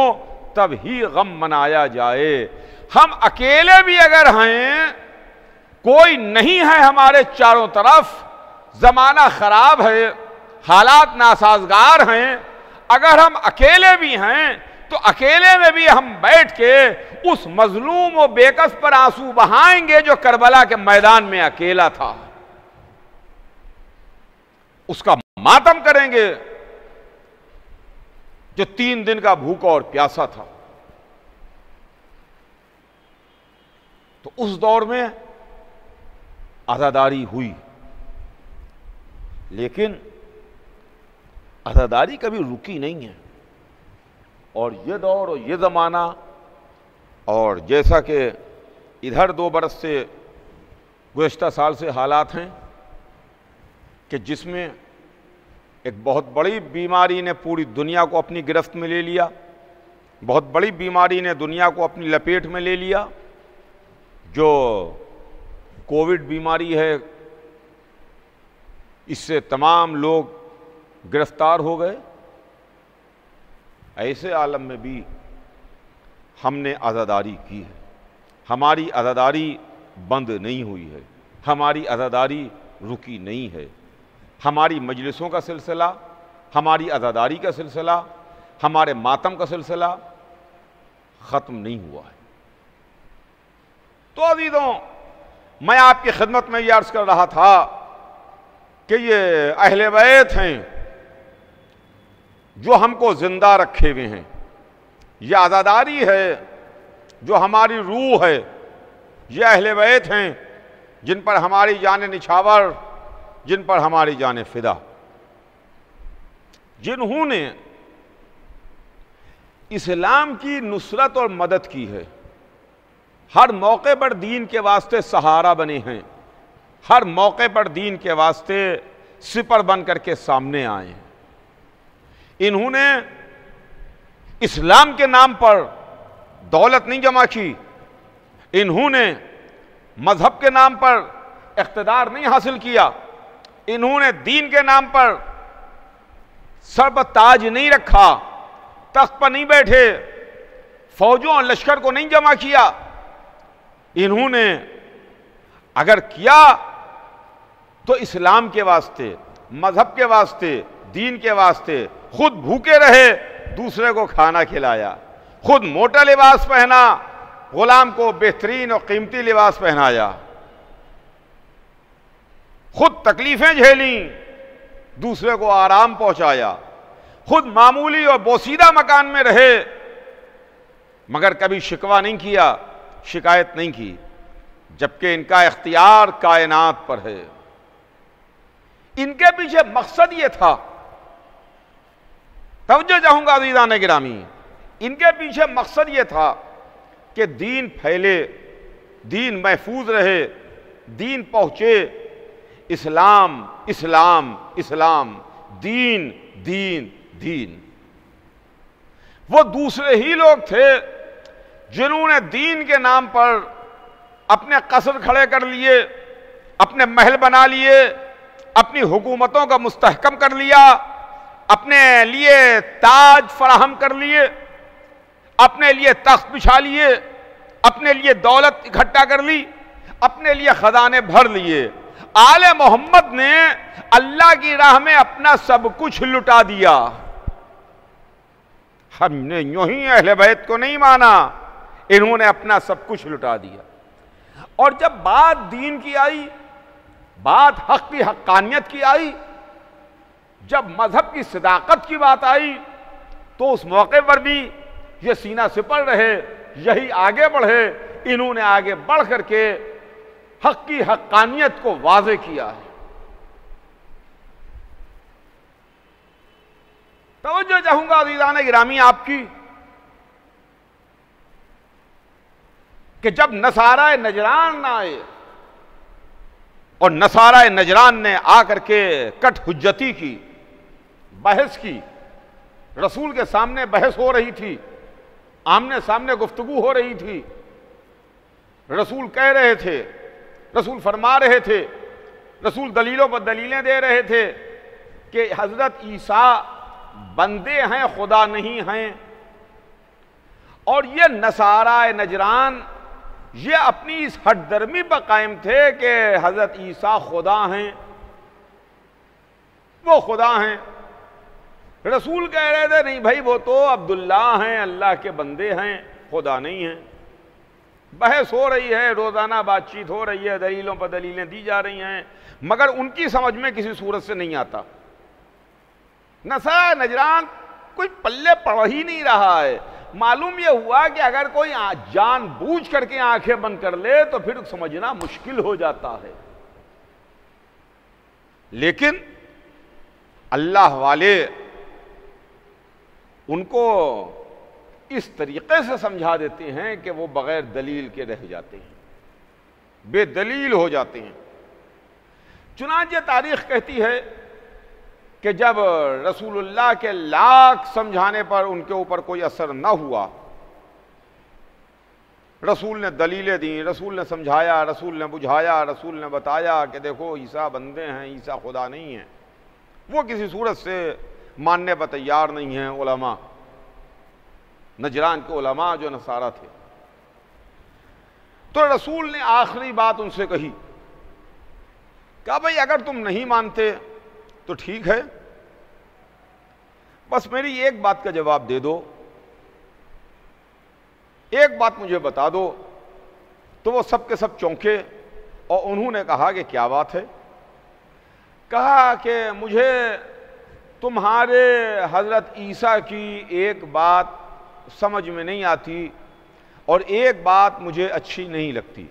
तब ही गम मनाया जाए। हम अकेले भी अगर हैं, कोई नहीं है हमारे चारों तरफ, ज़माना ख़राब है, हालात नासाजगार हैं, अगर हम अकेले भी हैं तो अकेले में भी हम बैठ के उस मजलूम व बेकस पर आंसू बहाएंगे जो करबला के मैदान में अकेला था। उसका मातम करेंगे जो 3 दिन का भूखा और प्यासा था। तो उस दौर में अज़ादारी हुई, लेकिन अज़ादारी कभी रुकी नहीं है। और ये दौर और ये ज़माना, और जैसा कि इधर 2 बरस से, गुज़श्ता साल से हालात हैं कि जिसमें एक बहुत बड़ी बीमारी ने पूरी दुनिया को अपनी गिरफ्त में ले लिया, बहुत बड़ी बीमारी ने दुनिया को अपनी लपेट में ले लिया, जो कोविड बीमारी है। इससे तमाम लोग गिरफ्तार हो गए। ऐसे आलम में भी हमने अज़ादारी की है। हमारी अज़ादारी बंद नहीं हुई है, हमारी अज़ादारी रुकी नहीं है। हमारी मजलिसों का सिलसिला, हमारी अज़ादारी का सिलसिला, हमारे मातम का सिलसिला ख़त्म नहीं हुआ है। तो अज़ीज़ों, मैं आपकी खिदमत में ये अर्ज़ कर रहा था कि ये अहले बैत हैं जो हमको ज़िंदा रखे हुए हैं। यह अज़ादारी है जो हमारी रूह है। ये अहले बैत हैं जिन पर हमारी जान निछावर, जिन पर हमारी जान फिदा, जिन्होंने इस्लाम की नुसरत और मदद की है, हर मौके पर दीन के वास्ते सहारा बने हैं, हर मौके पर दीन के वास्ते सिपर बन करके सामने आए हैं। इन्होंने इस्लाम के नाम पर दौलत नहीं जमा की, इन्होंने मजहब के नाम पर इख्तिदार नहीं हासिल किया, इन्होंने दीन के नाम पर सर पर ताज नहीं रखा, तख्त पर नहीं बैठे, फौजों और लश्कर को नहीं जमा किया। इन्होंने अगर किया तो इस्लाम के वास्ते, मजहब के वास्ते, दीन के वास्ते खुद भूखे रहे, दूसरे को खाना खिलाया, खुद मोटा लिबास पहना, गुलाम को बेहतरीन और कीमती लिबास पहनाया, खुद तकलीफें झेली, दूसरे को आराम पहुंचाया, खुद मामूली और बोसीदा मकान में रहे, मगर कभी शिकवा नहीं किया, शिकायत नहीं की, जबकि इनका इख्तियार कायनात पर है। इनके पीछे मकसद ये था, तवज्जो चाहूंगा अज़ीज़ान गिरामी, इनके पीछे मकसद ये था कि दीन फैले, दीन महफूज रहे, दीन पहुंचे। इस्लाम इस्लाम इस्लाम, दीन दीन दीन। वो दूसरे ही लोग थे जिन्होंने दीन के नाम पर अपने कसर खड़े कर लिए, अपने महल बना लिए, अपनी हुकूमतों का मुस्तहकम कर लिया, अपने लिए ताज फराहम कर लिए, अपने लिए तख्त बिछा लिए, अपने लिए दौलत इकट्ठा कर ली, अपने लिए खजाने भर लिए। आले मोहम्मद ने अल्लाह की राह में अपना सब कुछ लुटा दिया। हमने यूं ही अहले बैत को नहीं माना, इन्होंने अपना सब कुछ लुटा दिया। और जब बात दीन की आई, बात हक की हक्कानियत की आई, जब मजहब की सदाकत की बात आई, तो उस मौके पर भी ये सीना सिपड़ रहे, यही आगे बढ़े। इन्होंने आगे बढ़ करके हक की हक्कानियत को वाज़े किया है। तवज्जो चाहूंगा अज़ीज़ान गिरामी आपकी कि जब नसारा नजरान आए और नसारा नजरान ने आकर के कट हुज्जती की, बहस की, रसूल के सामने बहस हो रही थी, आमने सामने गुफ्तगू हो रही थी, रसूल कह रहे थे, रसूल फरमा रहे थे, रसूल दलीलों पर दलीलें दे रहे थे कि हजरत ईसा बंदे हैं, खुदा नहीं हैं। और ये नसारा नजरान ये अपनी इस हठधर्मी पर कायम थे कि हजरत ईसा खुदा हैं, वो खुदा हैं। रसूल कह रहे थे नहीं भाई, वो तो अब्दुल्ला हैं, अल्लाह के बंदे हैं, खुदा नहीं हैं। बहस हो रही है, रोजाना बातचीत हो रही है, दलीलों पर दलीलें दी जा रही हैं, मगर उनकी समझ में किसी सूरत से नहीं आता। नसारा नजरान कोई पल्ले पड़ ही नहीं रहा है। मालूम यह हुआ कि अगर कोई जानबूझ करके आंखें बंद कर ले तो फिर समझना मुश्किल हो जाता है। लेकिन अल्लाह वाले उनको इस तरीके से समझा देते हैं कि वो बगैर दलील के रह जाते हैं, बेदलील हो जाते हैं। चुनांचे तारीख कहती है कि जब रसूलुल्लाह के लाख समझाने पर उनके ऊपर कोई असर न हुआ, रसूल ने दलीलें दी, रसूल ने समझाया, रसूल ने बुझाया, रसूल ने बताया कि देखो ईसा बंदे हैं, ईसा खुदा नहीं है, वो किसी सूरत से मानने पर तैयार नहीं है। उलमा, नजरान के उलमा जो नसारा थे, तो रसूल ने आखिरी बात उनसे कही, कहा भाई अगर तुम नहीं मानते तो ठीक है, बस मेरी एक बात का जवाब दे दो, एक बात मुझे बता दो। तो वो सब के सब चौंके और उन्होंने कहा कि क्या बात है? कहा कि मुझे तुम्हारे हजरत ईसा की एक बात समझ में नहीं आती और एक बात मुझे अच्छी नहीं लगती।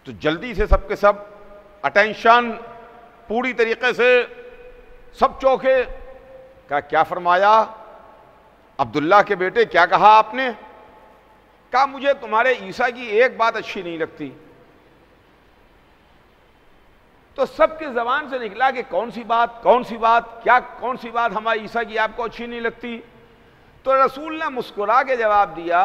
तो जल्दी से सबके सब अटेंशन, पूरी तरीके से सब चौंके। कहा क्या फरमाया? अब्दुल्ला के बेटे क्या कहा आपने? कहा मुझे तुम्हारे ईसा की एक बात अच्छी नहीं लगती। तो सबकी जबान से निकला कि कौन सी बात, कौन सी बात, क्या कौन सी बात हमारे ईसा की आपको अच्छी नहीं लगती? तो रसूल ने मुस्कुरा के जवाब दिया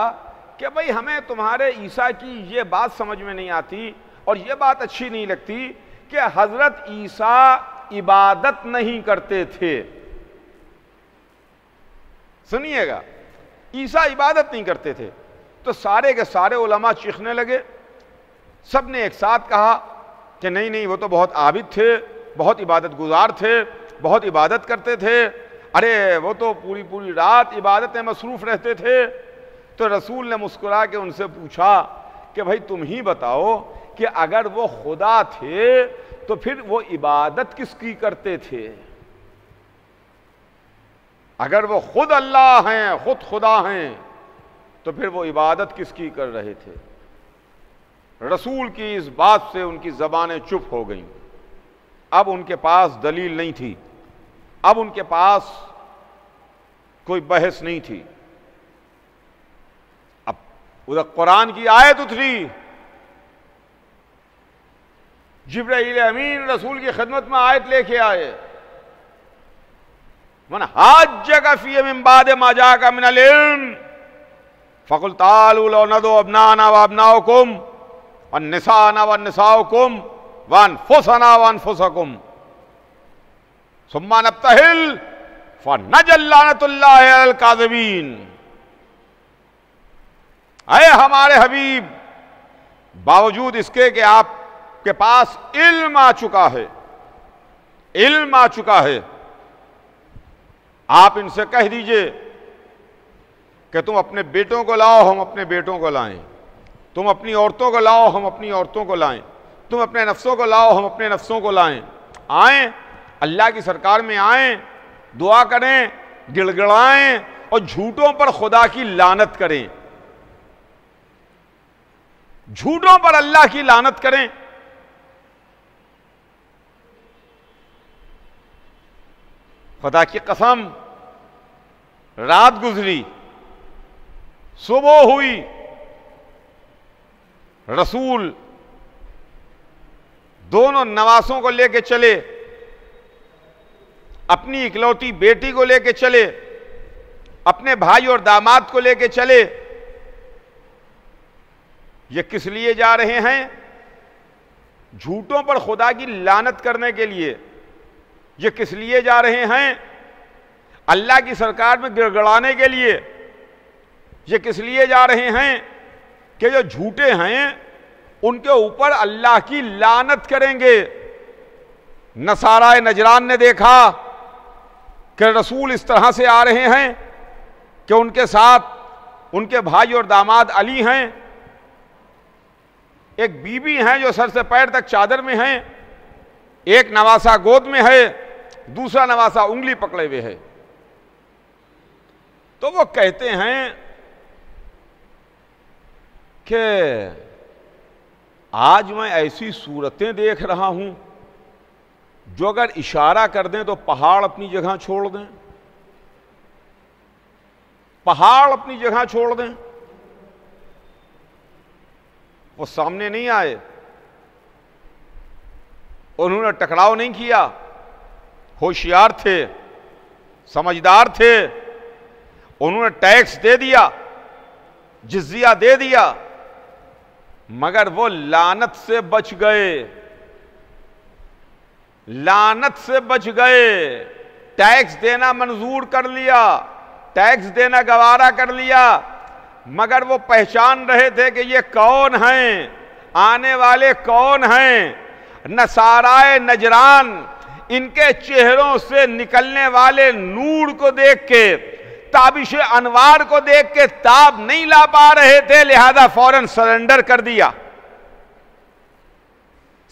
कि भाई हमें तुम्हारे ईसा की ये बात समझ में नहीं आती और ये बात अच्छी नहीं लगती कि हजरत ईसा इबादत नहीं करते थे। सुनिएगा, ईसा इबादत नहीं करते थे। तो सारे के सारे उलमा चीखने लगे। सब ने एक साथ कहा कि नहीं नहीं, वो तो बहुत आबिद थे, बहुत इबादत गुजार थे, बहुत इबादत करते थे, अरे वो तो पूरी पूरी रात इबादत में मसरूफ रहते थे। तो रसूल ने मुस्कुरा के उनसे पूछा कि भाई तुम ही बताओ कि अगर वो खुदा थे तो फिर वो इबादत किसकी करते थे? अगर वो खुद अल्लाह हैं, खुद खुदा हैं, तो फिर वो इबादत किसकी कर रहे थे? रसूल की इस बात से उनकी ज़बानें चुप हो गईं। अब उनके पास दलील नहीं थी, अब उनके पास कोई बहस नहीं थी। अब उधर कुरान की आयत उतरी, जिब्राईल अमीन रसूल की खिदमत में आयत लेके आए, मन हाज्जका फीहि मिन बाद मा जाअका मिनल इल्म, फ़कुल तालू लौ नदो अबनाना व अबनाओकुम व निसाना व निसाओकुम व अनफुसना व अनफुसकुम सुम्मा नब्तहिल फनजल लानतुल्लाहि अलल काज़िबीन। अय हमारे हबीब, बावजूद इसके कि आपके पास इल्म आ चुका है, इल्म आ चुका है, आप इनसे कह दीजिए कि तुम अपने बेटों को लाओ, हम अपने बेटों को लाएं, तुम अपनी औरतों को लाओ, हम अपनी औरतों को लाएं, तुम अपने नफ्सों को लाओ, हम अपने नफ्सों को लाएं। आएं, अल्लाह की सरकार में आएं, दुआ करें, गिड़गिड़ाएं और झूठों पर खुदा की लानत करें, झूठों पर अल्लाह की लानत करें। खुदा की कसम, रात गुजरी, सुबह हुई, रसूल दोनों नवासों को लेके चले, अपनी इकलौती बेटी को लेके चले, अपने भाई और दामाद को लेके चले। ये किस लिए जा रहे हैं? झूठों पर खुदा की लानत करने के लिए। ये किस लिए जा रहे हैं? अल्लाह की सरकार में गिड़गिड़ाने के लिए। ये किस लिए जा रहे हैं? कि जो झूठे हैं उनके ऊपर अल्लाह की लानत करेंगे। नसाराए नजरान ने देखा कि रसूल इस तरह से आ रहे हैं कि उनके साथ उनके भाई और दामाद अली हैं, एक बीबी हैं जो सर से पैर तक चादर में हैं, एक नवासा गोद में है, दूसरा नवासा उंगली पकड़े हुए है। तो वो कहते हैं कि आज मैं ऐसी सूरतें देख रहा हूं जो अगर इशारा कर दें तो पहाड़ अपनी जगह छोड़ दें, पहाड़ अपनी जगह छोड़ दें। वो सामने नहीं आए, उन्होंने टकराव नहीं किया, होशियार थे, समझदार थे, उन्होंने टैक्स दे दिया, जिजिया दे दिया, मगर वो लानत से बच गए, लानत से बच गए। टैक्स देना मंजूर कर लिया, टैक्स देना गवारा कर लिया, मगर वो पहचान रहे थे कि ये कौन हैं, आने वाले कौन हैं। नसाराए नजरान इनके चेहरों से निकलने वाले नूर को देख के, ताबिश अनवार को देख के ताब नहीं ला पा रहे थे, लिहाजा फौरन सरेंडर कर दिया,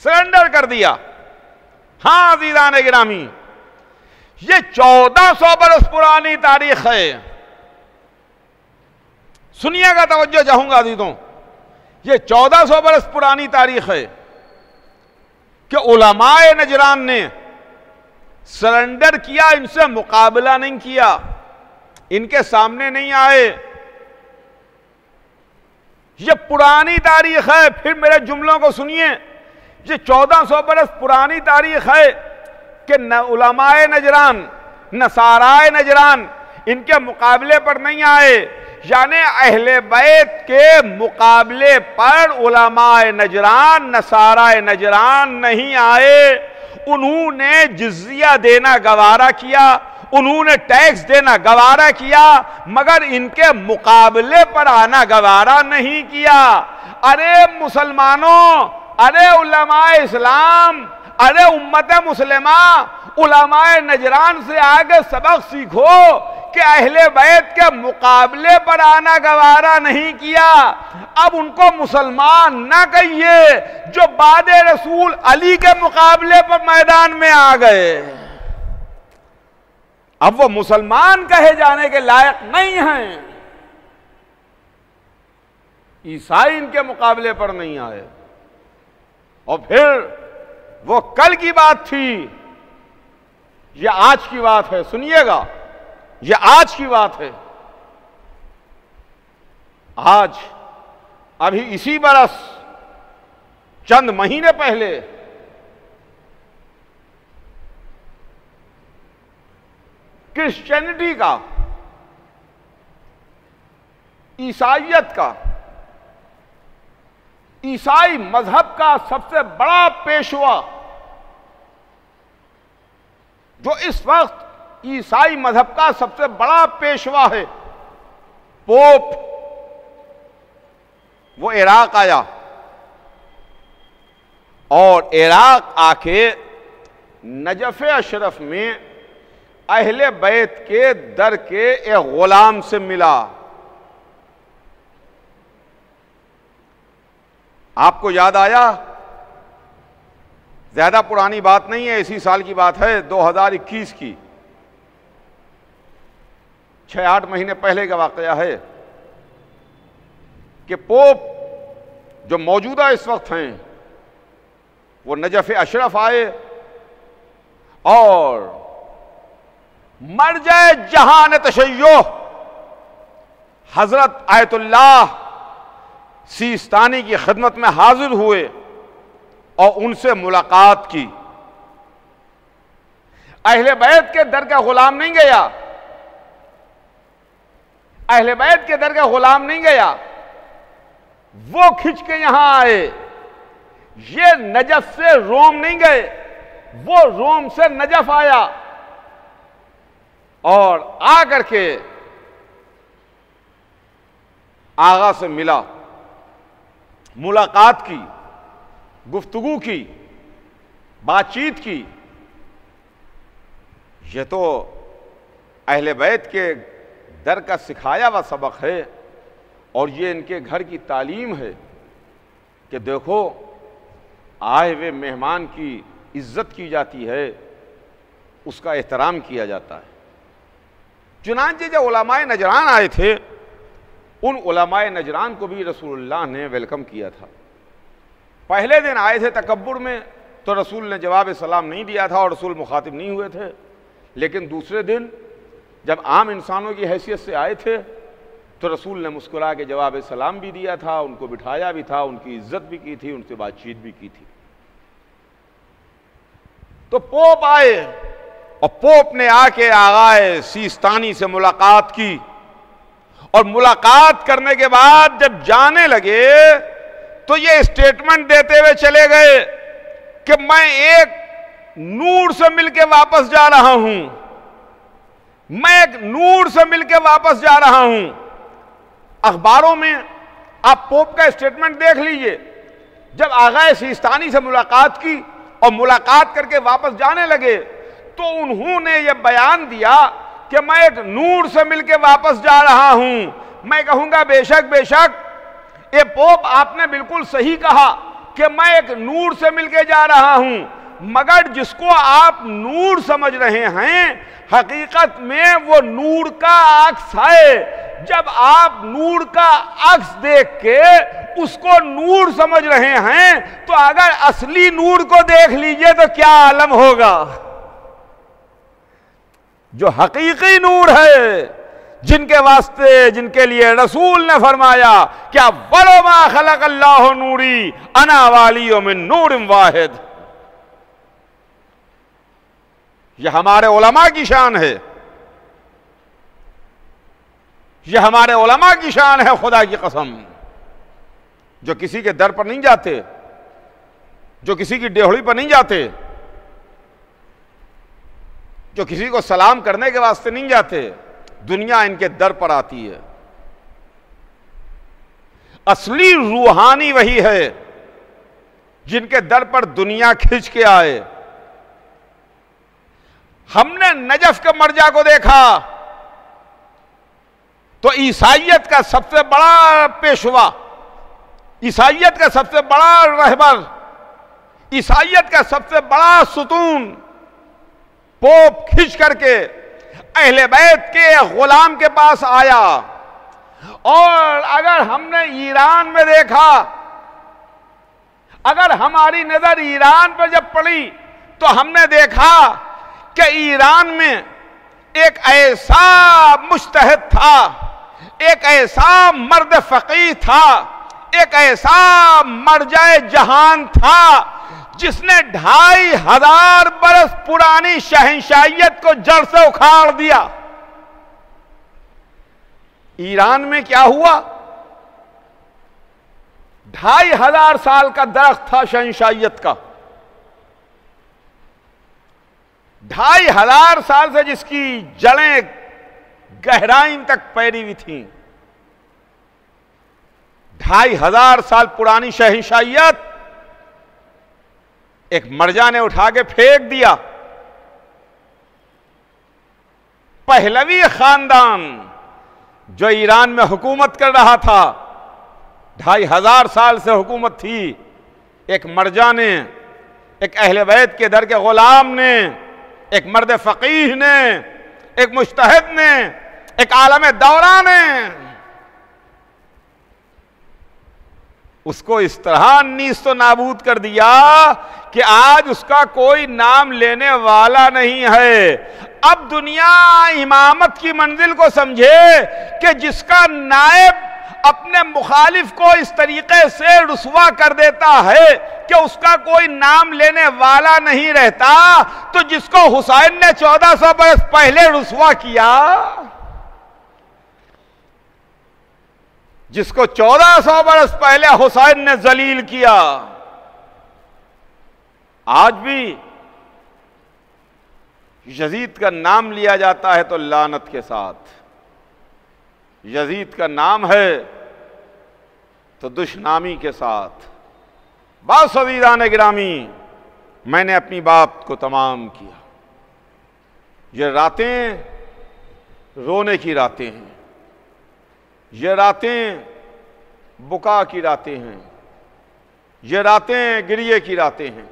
सरेंडर कर दिया। हां अज़ीज़ान गिरामी, ये 1400 बरस पुरानी तारीख है। सुनिएगा, तवज्जो चाहूंगा अज़ीज़ों, ये 1400 बरस पुरानी तारीख है कि उलमाए नजरान ने सरेंडर किया, इनसे मुकाबला नहीं किया, इनके सामने नहीं आए। ये पुरानी तारीख है। फिर मेरे जुमलों को सुनिए, ये 1400 बरस पुरानी तारीख है कि न उलमाए नजरान, नसाराए नजरान इनके मुकाबले पर नहीं आए, यानी अहले बैत के मुकाबले पर उलमाए नजरान, नसाराए नजरान नहीं आए। उन्होंने जिजिया देना गवारा किया, उन्होंने टैक्स देना गवारा किया, मगर इनके मुकाबले पर आना गवारा नहीं किया। अरे मुसलमानों, अरे उलमाए इस्लाम, अरे उम्मत मुस्लिमा, उलमाए नजरान से आगे सबक सीखो कि अहले बैत के मुकाबले पर आना गवारा नहीं किया। अब उनको मुसलमान ना कहिए जो बादे रसूल अली के मुकाबले पर मैदान में आ गए। अब वो मुसलमान कहे जाने के लायक नहीं हैं। ईसाई इनके मुकाबले पर नहीं आए। और फिर वो कल की बात थी, ये आज की बात है। सुनिएगा, ये आज की बात है। आज अभी इसी बरस चंद महीने पहले क्रिश्चियनिटी का ईसाइयत का, ईसाई मजहब का सबसे बड़ा पेशवा, जो इस वक्त ईसाई मजहब का सबसे बड़ा पेशवा है, पोप, वो इराक आया और इराक आके नजफ अशरफ में अहले बैत के दर के एक गुलाम से मिला। आपको याद आया, ज्यादा पुरानी बात नहीं है, इसी साल की बात है, 2021 की, 6-8 महीने पहले का वाकया है कि पोप जो मौजूदा इस वक्त हैं वो नजफ अशरफ आए और मर्जे जहान तशय्यो हजरत आयतुल्लाह सीस्तानी की खिदमत में हाजिर हुए और उनसे मुलाकात की। अहले बैत के दर का गुलाम नहीं गया, अहले बैत के दर का गुलाम नहीं गया, वो खिंच के यहां आए। ये नजफ से रोम नहीं गए, वो रोम से नजफ आया और आकर के आगा से मिला, मुलाकात की, गुफ्तगू की, बातचीत की। यह तो अहले बैत के दर का सिखाया हुआ सबक है और ये इनके घर की तालीम है कि देखो, आए हुए मेहमान की इज्जत की जाती है, उसका एहतराम किया जाता है। चुनांचे जब उलमाए नजरान आए थे, उन उलमाए नजरान को भी रसूलुल्लाह ने वेलकम किया था। पहले दिन आए थे तकब्बुर में, तो रसूल ने जवाब सलाम नहीं दिया था और रसूल मुखातिब नहीं हुए थे। लेकिन दूसरे दिन जब आम इंसानों की हैसियत से आए थे, तो रसूल ने मुस्कुरा के जवाब सलाम भी दिया था, उनको बिठाया भी था, उनकी इज्जत भी की थी, उनसे बातचीत भी की थी। तो पोप आए और पोप ने आके आगाए सीस्तानी से मुलाकात की और मुलाकात करने के बाद जब जाने लगे तो ये स्टेटमेंट देते हुए चले गए कि मैं एक नूर से मिलके वापस जा रहा हूं, मैं एक नूर से मिलके वापस जा रहा हूं। अखबारों में आप पोप का स्टेटमेंट देख लीजिए। जब आगाए सीस्तानी से मुलाकात की और मुलाकात करके वापस जाने लगे तो उन्होंने यह बयान दिया कि मैं एक नूर से मिलके वापस जा रहा हूं। मैं कहूंगा बेशक बेशक, ये पोप आपने बिल्कुल सही कहा कि मैं एक नूर से मिलके जा रहा हूं, मगर जिसको आप नूर समझ रहे हैं हकीकत में वो नूर का अक्स है। जब आप नूर का अक्स देख के उसको नूर समझ रहे हैं तो अगर असली नूर को देख लीजिए तो क्या आलम होगा। जो हकीकी नूर है, जिनके वास्ते, जिनके लिए रसूल ने फरमाया क्या वरमा खलक अल्लाह नूरी अना वाली मिन नूर वाहिद। यह हमारे उलमा की शान है, यह हमारे उलमा की शान है। खुदा की कसम, जो किसी के दर पर नहीं जाते, जो किसी की डेहड़ी पर नहीं जाते, जो किसी को सलाम करने के वास्ते नहीं जाते, दुनिया इनके दर पर आती है। असली रूहानी वही है जिनके दर पर दुनिया खींच के आए। हमने नजफ के मर्जा को देखा तो ईसाइयत का सबसे बड़ा पेशवा, ईसाइयत का सबसे बड़ा रहबर, ईसाइयत का सबसे बड़ा सुतून पोप खींच करके अहले बैत के गुलाम के पास आया। और अगर हमने ईरान में देखा, अगर हमारी नजर ईरान पर जब पड़ी तो हमने देखा कि ईरान में एक ऐसा मुज्तहिद था, एक ऐसा मर्द फकीह था, एक ऐसा मर्जाए जहान था जिसने 2500 बरस पुरानी शहंशाहियत को जड़ से उखाड़ दिया। ईरान में क्या हुआ? 2500 साल का दरख्त था शहंशाहियत का, 2500 साल से जिसकी जड़ें गहराई तक फैली हुई थी, 2500 साल पुरानी शहंशाहियत एक मर्जा ने उठा के फेंक दिया। पहलवी खानदान जो ईरान में हुकूमत कर रहा था, 2500 साल से हुकूमत थी, एक मर्जा ने, एक अहले बैत के दर के गुलाम ने, एक मर्द फकीह ने, एक मुज्तहिद ने, एक आलम दौरा ने उसको इस तरह नीस्तो नाबूद कर दिया कि आज उसका कोई नाम लेने वाला नहीं है। अब दुनिया इमामत की मंजिल को समझे कि जिसका नायब अपने मुखालिफ को इस तरीके से रुस्वा कर देता है कि उसका कोई नाम लेने वाला नहीं रहता, तो जिसको हुसैन ने 1400 बरस पहले रुस्वा किया, जिसको 1400 बरस पहले हुसैन ने जलील किया, आज भी यजीद का नाम लिया जाता है तो लानत के साथ। यजीद का नाम है तो दुश्मनी के साथ। बास अज़ीज़ान गिरामी, मैंने अपनी बात को तमाम किया। ये रातें रोने की रातें हैं, ये रातें बुका की रातें हैं, ये रातें गिरिए की रातें हैं।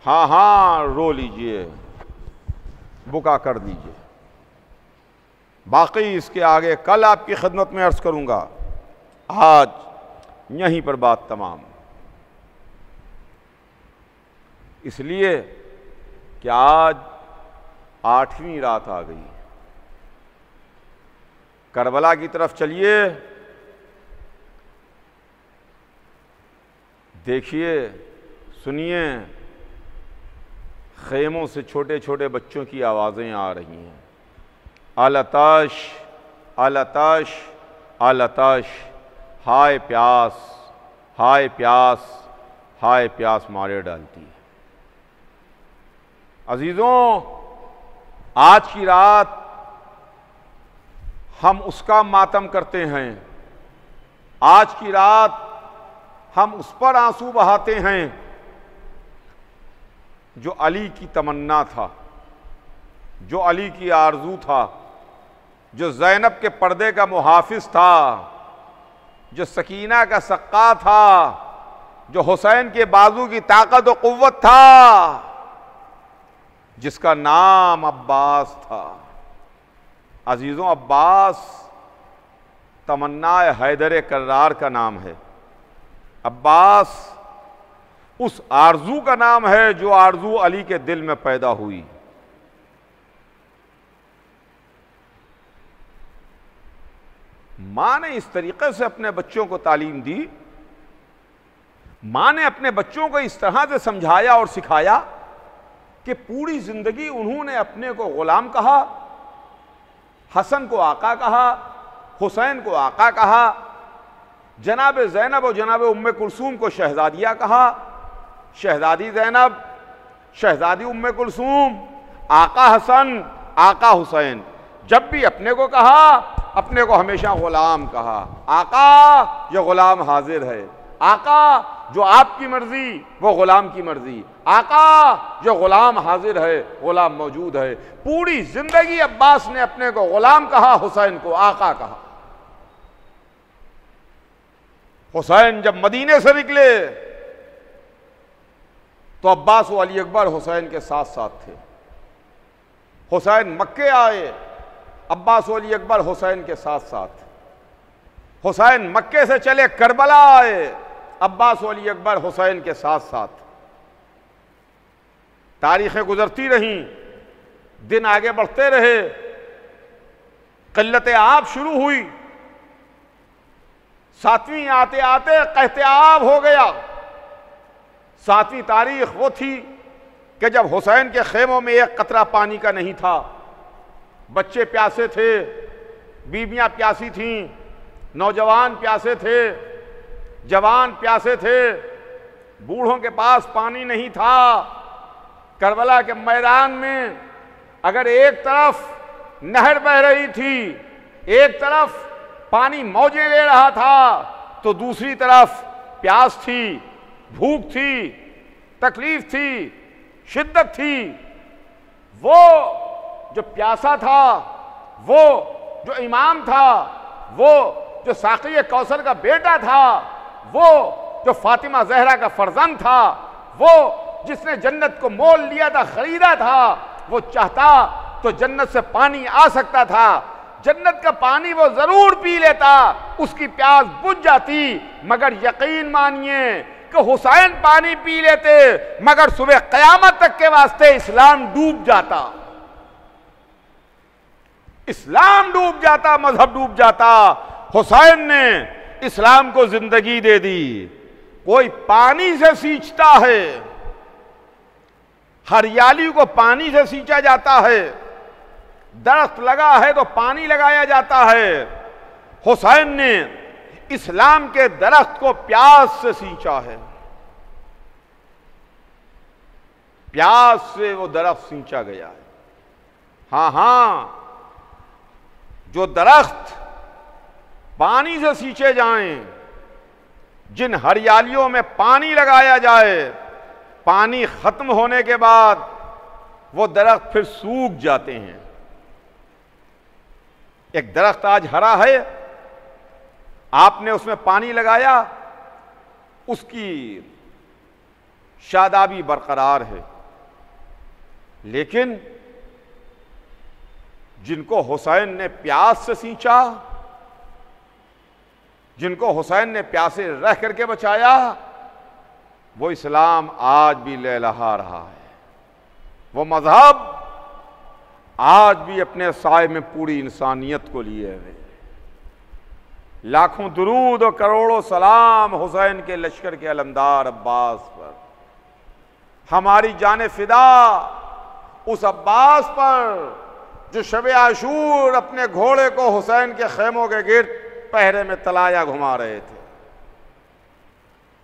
हाँ हाँ रो लीजिए, बुका कर दीजिए। बाकी इसके आगे कल आपकी खिदमत में अर्ज करूंगा। आज यहीं पर बात तमाम। इसलिए कि आज 8वीं रात आ गई। करबला की तरफ चलिए, देखिए, सुनिए, खेमों से छोटे छोटे बच्चों की आवाज़ें आ रही हैं। आलताश आलताश आलताश, हाय प्यास, हाय प्यास, हाय प्यास मारे डालती है। अजीज़ों, आज की रात हम उसका मातम करते हैं, आज की रात हम उस पर आंसू बहाते हैं जो अली की तमन्ना था, जो अली की आरजू था, जो ज़ैनब के पर्दे का मुहाफिज था, जो सकीना का सक्का था, जो हुसैन के बाजू की ताकत और कुव्वत था, जिसका नाम अब्बास था। अजीज़ों, अब्बास तमन्ना हैदर कर्रार का नाम है। अब्बास उस आरजू का नाम है जो आरजू अली के दिल में पैदा हुई। मां ने इस तरीके से अपने बच्चों को तालीम दी, मां ने अपने बच्चों को इस तरह से समझाया और सिखाया कि पूरी जिंदगी उन्होंने अपने को गुलाम कहा, हसन को आका कहा, हुसैन को आका कहा, जनाब ज़ैनब और जनाब उम्मे कुलसूम को शहजादिया कहा, शहजादी ज़ैनब, शहजादी उम्मे कुलसूम, आका हसन, आका हुसैन। जब भी अपने को कहा, अपने को हमेशा गुलाम कहा। आका जो गुलाम हाजिर है, आका जो आपकी मर्जी वो गुलाम की मर्जी, आका जो गुलाम हाजिर है, गुलाम मौजूद है। पूरी जिंदगी अब्बास ने अपने को गुलाम कहा, हुसैन को आका कहा। हुसैन जब मदीने से निकले तो अब्बास व अली अकबर हुसैन के साथ साथ थे। हुसैन मक्के आए, अब्बास व अली अकबर हुसैन के साथ साथ। हुसैन मक्के से चले करबला आए, अब्बास व अली अकबर हुसैन के साथ साथ। तारीखें गुजरती रहीं, दिन आगे बढ़ते रहे, क़िल्लत आब शुरू हुई। 7वीं आते आते कहते आब हो गया। 7वीं तारीख वो थी कि जब हुसैन के खेमों में एक कतरा पानी का नहीं था, बच्चे प्यासे थे, बीवियां प्यासी थीं, नौजवान प्यासे थे, जवान प्यासे थे, बूढ़ों के पास पानी नहीं था। करबला के मैदान में अगर एक तरफ नहर बह रही थी, एक तरफ पानी मौजें ले रहा था, तो दूसरी तरफ प्यास थी, भूख थी, तकलीफ थी, शिद्दत थी। वो जो प्यासा था, वो जो इमाम था, वो जो साक़ी कौसर का बेटा था, वो जो फातिमा ज़हरा का फर्जंद था, वो जिसने जन्नत को मोल लिया था, खरीदा था, वो चाहता तो जन्नत से पानी आ सकता था। जन्नत का पानी वो जरूर पी लेता, उसकी प्यास बुझ जाती। मगर यकीन मानिए कि हुसैन पानी पी लेते, मगर सुबह क़यामत तक के वास्ते इस्लाम डूब जाता, इस्लाम डूब जाता, मजहब डूब जाता। हुसैन ने इस्लाम को जिंदगी दे दी। कोई पानी से सींचता है, हरियाली को पानी से सींचा जाता है, दरख्त लगा है तो पानी लगाया जाता है। हुसैन ने इस्लाम के दरख्त को प्यास से सींचा है, प्यास से वो दरख्त सींचा गया है। हां हां, जो दरख्त पानी से सींचे जाएं, जिन हरियालियों में पानी लगाया जाए, पानी खत्म होने के बाद वो दरख्त फिर सूख जाते हैं। एक दरख्त आज हरा है, आपने उसमें पानी लगाया, उसकी शादाबी बरकरार है। लेकिन जिनको हुसैन ने प्यास से सींचा, जिनको हुसैन ने प्यासे रह करके बचाया, वो इस्लाम आज भी लहलहा रहा है। वो मजहब आज भी अपने साए में पूरी इंसानियत को लिए हुए। लाखों दुरूद और करोड़ों सलाम हुसैन के लश्कर के अलमदार अब्बास पर। हमारी जाने फिदा उस अब्बास पर जो शब आशूर अपने घोड़े को हुसैन के खेमों के गिर्द पहरे में तलाया घुमा रहे थे।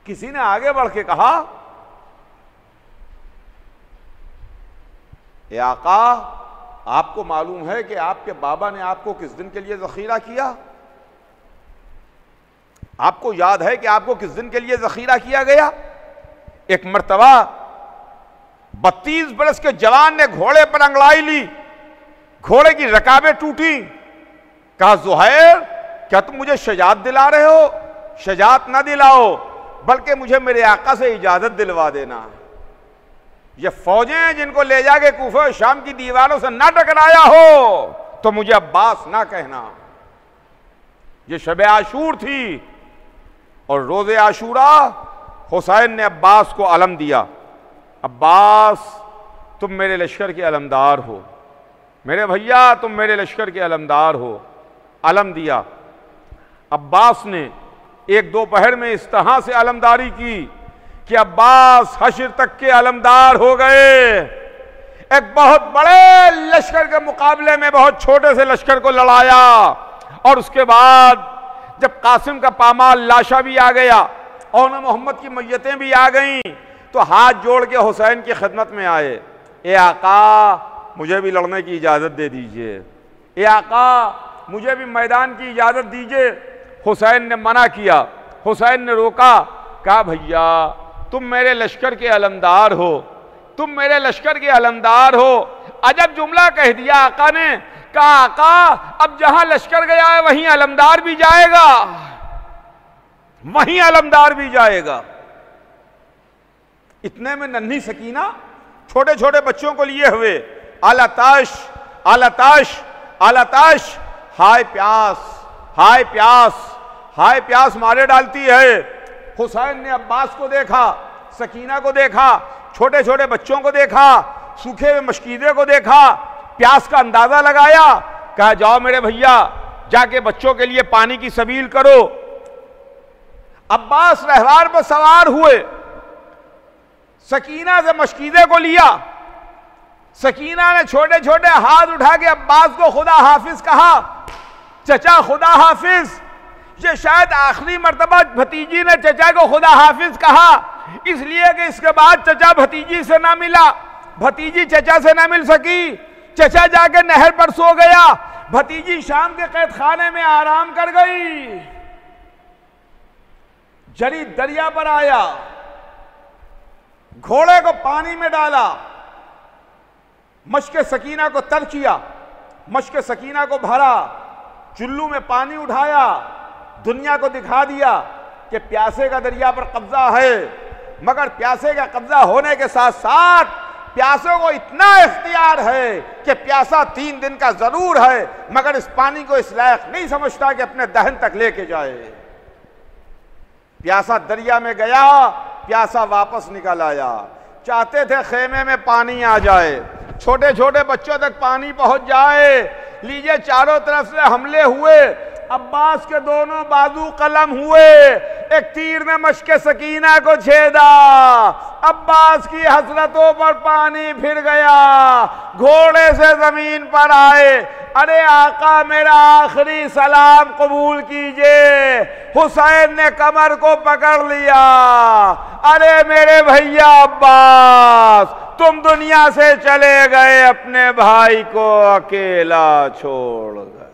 किसी ने आगे बढ़ के कहा, ए आका, आपको मालूम है कि आपके बाबा ने आपको किस दिन के लिए जखीरा किया? आपको याद है कि आपको किस दिन के लिए जखीरा किया गया? एक मर्तबा 32 बरस के जवान ने घोड़े पर अंगड़ाई ली, घोड़े की रकाबें टूटी। कहा, ज़ुहैर, क्या तुम मुझे शजात दिला रहे हो? शजात ना दिलाओ, बल्कि मुझे मेरे आका से इजाजत दिलवा देना। ये फौजें जिनको ले जाके कूफा शाम की दीवारों से ना टकराया हो तो मुझे अब्बास ना कहना। ये शब आशूर थी और रोज़े आशूरा हुसैन ने अब्बास को अलम दिया। अब्बास, तुम मेरे लश्कर के अलमदार हो, मेरे भैया तुम मेरे लश्कर के अलमदार हो। अलम दिया। अब्बास ने एक दोपहर में इस तरह से अलमदारी की कि अब्बास हश्र तक के अलमदार हो गए। एक बहुत बड़े लश्कर के मुकाबले में बहुत छोटे से लश्कर को लड़ाया, और उसके बाद जब कासिम का पामाल लाशा भी आ गया और मोहम्मद की मैयतें भी आ गईं, तो हाथ जोड़ के हुसैन की खिदमत में आए। ए आका, मुझे भी लड़ने की इजाज़त दे दीजिए। ए आका, मुझे भी मैदान की इजाज़त दीजिए। हुसैन ने मना किया, हुसैन ने रोका। कहा, भैया तुम मेरे लश्कर के अलमदार हो, तुम मेरे लश्कर के अलमदार हो। अजब जुमला कह दिया आका ने। कहा, आका, अब जहां लश्कर गया है वहीं अलमदार भी जाएगा, वहीं अलमदार भी जाएगा। इतने में नन्ही सकीना छोटे छोटे बच्चों को लिए हुए, आलाताश आलाताश आलाताश, हाय प्यास हाय प्यास हाय प्यास मारे डालती है। हुसैन ने अब्बास को देखा, सकीना को देखा, छोटे छोटे बच्चों को देखा, सूखे हुए मशकीदे को देखा, प्यास का अंदाजा लगाया। कहा, जाओ मेरे भैया, जाके बच्चों के लिए पानी की सबील करो। अब्बास रहवार पर सवार हुए, सकीना से मशकीदे को लिया। सकीना ने छोटे छोटे हाथ उठा के अब्बास को खुदा हाफिज कहा। चचा खुदा हाफिज, ये शायद आखिरी मर्तबा भतीजी ने चचा को खुदा हाफिज कहा, इसलिए कि इसके बाद चचा भतीजी से ना मिला, भतीजी चचा से ना मिल सकी, चचा जाके नहर पर सो गया, भतीजी शाम के कैद खाने में आराम कर गई। जरी दरिया पर आया, घोड़े को पानी में डाला, मश्क सकीना को तर किया, मश्क सकीना को भरा, चुल्लू में पानी उठाया, दुनिया को दिखा दिया कि प्यासे का दरिया पर कब्जा है, मगर प्यासे का कब्जा होने के साथ साथ प्यासों को इतना इख्तियार है कि प्यासा 3 दिन का जरूर है, मगर इस पानी को इस लायक नहीं समझता कि अपने दहन तक लेके जाए। प्यासा दरिया में गया, प्यासा वापस निकल आया। चाहते थे खेमे में पानी आ जाए, छोटे छोटे बच्चों तक पानी पहुंच जाए। लीजिए, चारों तरफ से हमले हुए, अब्बास के दोनों बाजू कलम हुए, एक तीर ने मश्के सकीना को छेदा, अब्बास की हसरतों पर पानी फिर गया, घोड़े से जमीन पर आए, अरे आका मेरा आखिरी सलाम कबूल कीजिए। हुसैन ने कमर को पकड़ लिया, अरे मेरे भैया अब्बास, तुम दुनिया से चले गए, अपने भाई को अकेला छोड़ गए।